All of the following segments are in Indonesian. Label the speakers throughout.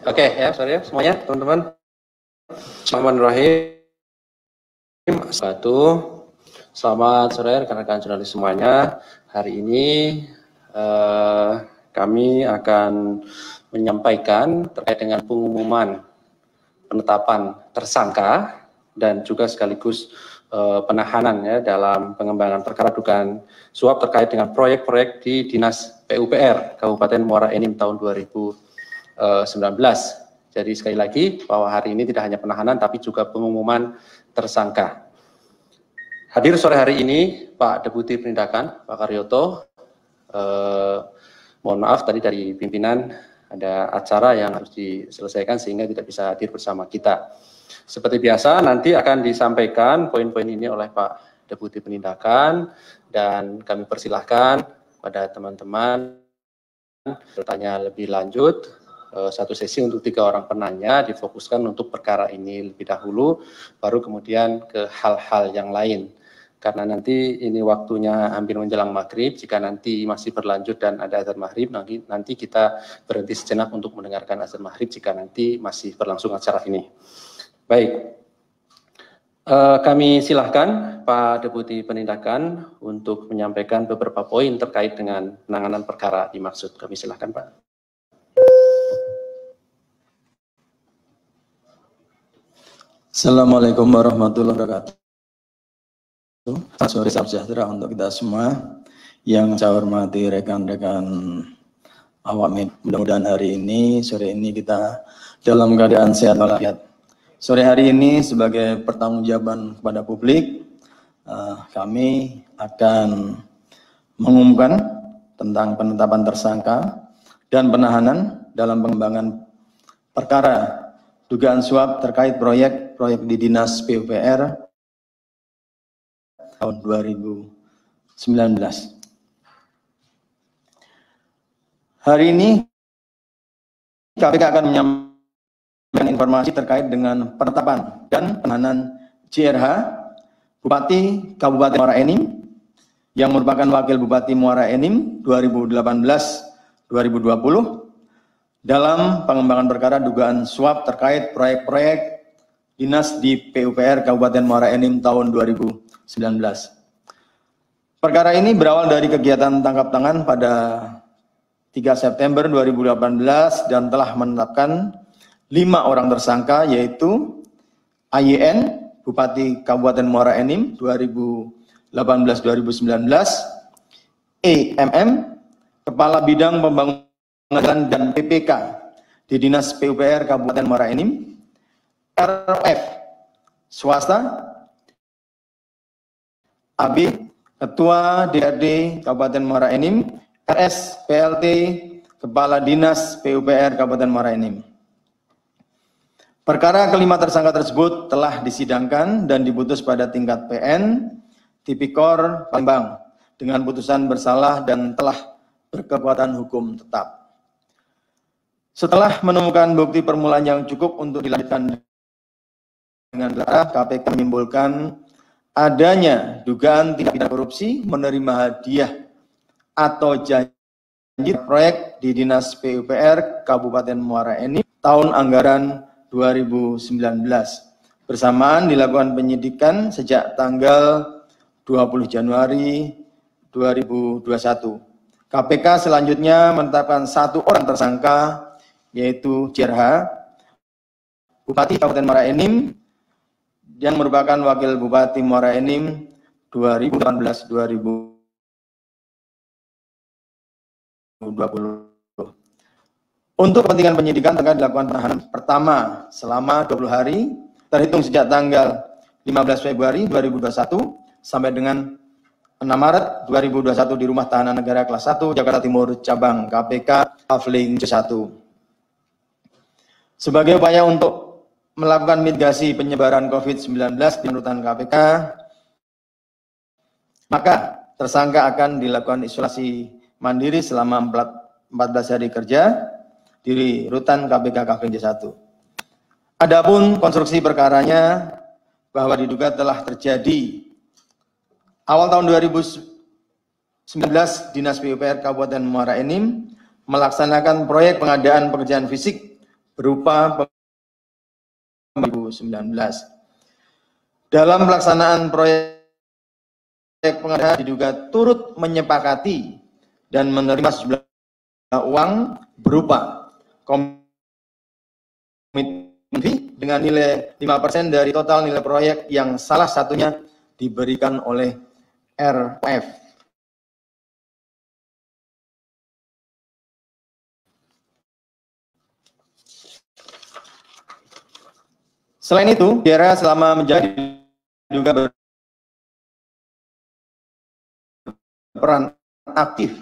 Speaker 1: Oke, ya, sorry ya semuanya, teman-teman. Bismillahirrahmanirrahim. Selamat sore rekan-rekan jurnalis semuanya. Hari ini kami akan menyampaikan terkait dengan pengumuman penetapan tersangka dan juga sekaligus penahanan ya dalam pengembangan perkara dugaan suap terkait dengan proyek-proyek di Dinas PUPR Kabupaten Muara Enim tahun 2019. Jadi sekali lagi bahwa hari ini tidak hanya penahanan tapi juga pengumuman tersangka. Hadir sore hari ini Pak Deputi Penindakan, Pak Karyoto. Mohon maaf tadi dari pimpinan ada acara yang harus diselesaikan sehingga tidak bisa hadir bersama kita. Seperti biasa nanti akan disampaikan poin-poin ini oleh Pak Deputi Penindakan dan kami persilahkan pada teman-teman bertanya lebih lanjut. Satu sesi untuk 3 orang penanya difokuskan untuk perkara ini lebih dahulu, baru kemudian ke hal-hal yang lain. Karena nanti ini waktunya hampir menjelang maghrib, jika nanti masih berlanjut dan ada azan maghrib, nanti kita berhenti sejenak untuk mendengarkan azan maghrib jika nanti masih berlangsung acara ini. Baik, kami silahkan Pak Deputi Penindakan untuk menyampaikan beberapa poin terkait dengan penanganan perkara dimaksud. Kami silahkan Pak.
Speaker 2: Assalamualaikum warahmatullahi wabarakatuh. Selamat sore, salam sejahtera untuk kita semua. Yang saya hormati rekan-rekan awak media, mudah-mudahan hari ini, sore ini kita dalam keadaan sehat walafiat. Sore hari ini sebagai pertanggungjawaban kepada publik, kami akan mengumumkan tentang penetapan tersangka dan penahanan dalam pengembangan perkara dugaan suap terkait proyek di Dinas PUPR tahun 2019. Hari ini KPK akan menyampaikan informasi terkait dengan penetapan dan penahanan JRH, Bupati Kabupaten Muara Enim, yang merupakan Wakil Bupati Muara Enim 2018-2020, dalam pengembangan perkara dugaan suap terkait proyek-proyek dinas di PUPR Kabupaten Muara Enim tahun 2019. Perkara ini berawal dari kegiatan tangkap tangan pada 3 September 2018 dan telah menetapkan 5 orang tersangka, yaitu AYN, Bupati Kabupaten Muara Enim 2018-2019, EMM, Kepala Bidang Pembangunan dan PPK di Dinas PUPR Kabupaten Muara Enim, RF, swasta, AB, Ketua DRD Kabupaten Muara Enim, RS, PLT, Kepala Dinas PUPR Kabupaten Muara Enim. Perkara kelima tersangka tersebut telah disidangkan dan diputus pada tingkat PN, Tipikor, Palembang, dengan putusan bersalah dan telah berkekuatan hukum tetap. Setelah menemukan bukti permulaan yang cukup untuk dilanjutkan dengan gelar, KPK menyimpulkan adanya dugaan tindak pidana korupsi, menerima hadiah atau janji proyek di Dinas PUPR Kabupaten Muara Enim tahun anggaran 2019. Bersamaan dilakukan penyidikan sejak tanggal 20 Januari 2021. KPK selanjutnya menetapkan 1 orang tersangka, yaitu JRH, Bupati Kabupaten Muara Enim, yang merupakan Wakil Bupati Muara Enim 2018-2020. Untuk kepentingan penyidikan tengah dilakukan penahanan pertama selama 20 hari, terhitung sejak tanggal 15 Februari 2021 sampai dengan 6 Maret 2021 di Rumah Tahanan Negara Kelas 1 Jakarta Timur Cabang KPK Kafling C1. Sebagai upaya untuk melakukan mitigasi penyebaran COVID-19 di rutan KPK, maka tersangka akan dilakukan isolasi mandiri selama 14 hari kerja di rutan KPK Kafling C1. Adapun konstruksi perkaranya bahwa diduga telah terjadi awal tahun 2019 Dinas PUPR Kabupaten Muara Enim melaksanakan proyek pengadaan pekerjaan fisik berupa 2019. Dalam pelaksanaan proyek pengadaan diduga turut menyepakati dan menerima sejumlah uang berupa komitmen fee dengan nilai 5% dari total nilai proyek yang salah satunya diberikan oleh RF. Selain itu, JRH selama menjadi juga berperan aktif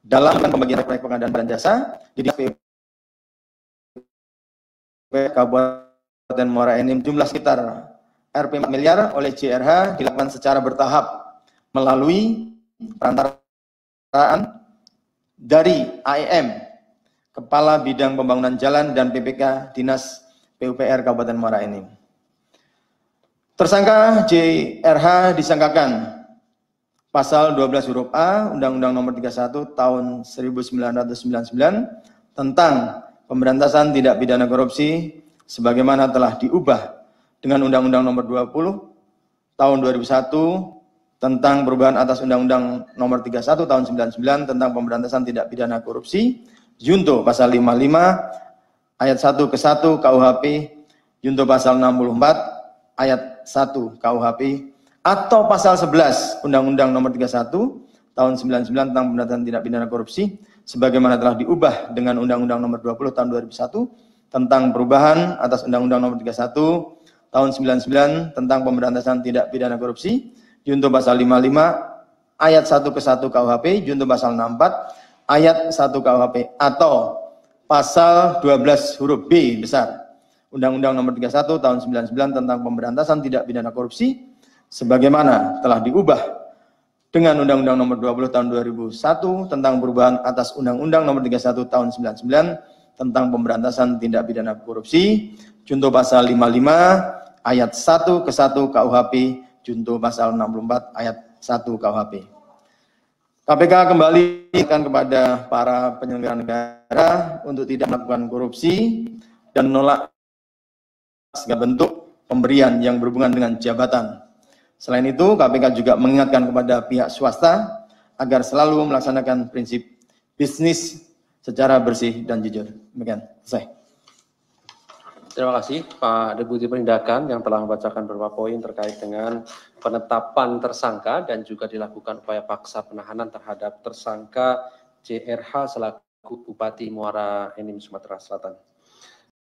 Speaker 2: dalam pembagian proyek pengadaan barang jasa di Dinas Kabupaten Muara Enim jumlah sekitar Rp 4 miliar oleh JRH dilakukan secara bertahap melalui perantaraan dari AEM, Kepala Bidang Pembangunan Jalan dan PPK Dinas PUPR Kabupaten Muara Enim. Tersangka JRH disangkakan pasal 12 huruf A Undang-Undang Nomor 31 Tahun 1999 tentang pemberantasan tindak pidana korupsi sebagaimana telah diubah dengan Undang-Undang Nomor 20 Tahun 2001 tentang perubahan atas Undang-Undang Nomor 31 Tahun 99 tentang pemberantasan tindak pidana korupsi, junto pasal 55 ayat 1 ke 1 KUHP, junto pasal 64 ayat 1 KUHP, atau pasal 11 Undang-Undang Nomor 31 Tahun 99 tentang pemberantasan tindak pidana korupsi sebagaimana telah diubah dengan Undang-Undang Nomor 20 Tahun 2001 tentang perubahan atas Undang-Undang Nomor 31 Tahun 99 tentang pemberantasan tindak pidana korupsi, junto pasal 55 ayat 1 ke 1 KUHP, junto pasal 64 ayat 1 KUHP, atau pasal 12 huruf B besar Undang-Undang Nomor 31 Tahun 99 tentang pemberantasan tindak pidana korupsi sebagaimana telah diubah dengan Undang-Undang Nomor 20 Tahun 2001 tentang perubahan atas Undang-Undang Nomor 31 Tahun 99 tentang pemberantasan tindak pidana korupsi, junto pasal 55 ayat 1 ke 1 KUHP, junto pasal 64 ayat 1 KUHP. KPK kembali kepada para penyelenggara negara untuk tidak melakukan korupsi dan menolak segala bentuk pemberian yang berhubungan dengan jabatan. Selain itu, KPK juga mengingatkan kepada pihak swasta agar selalu melaksanakan prinsip bisnis secara bersih dan jujur. Demikian, selesai.
Speaker 1: Terima kasih Pak Deputi Penindakan yang telah membacakan beberapa poin terkait dengan penetapan tersangka dan juga dilakukan upaya paksa penahanan terhadap tersangka JRH selaku Bupati Muara Enim, Sumatera Selatan.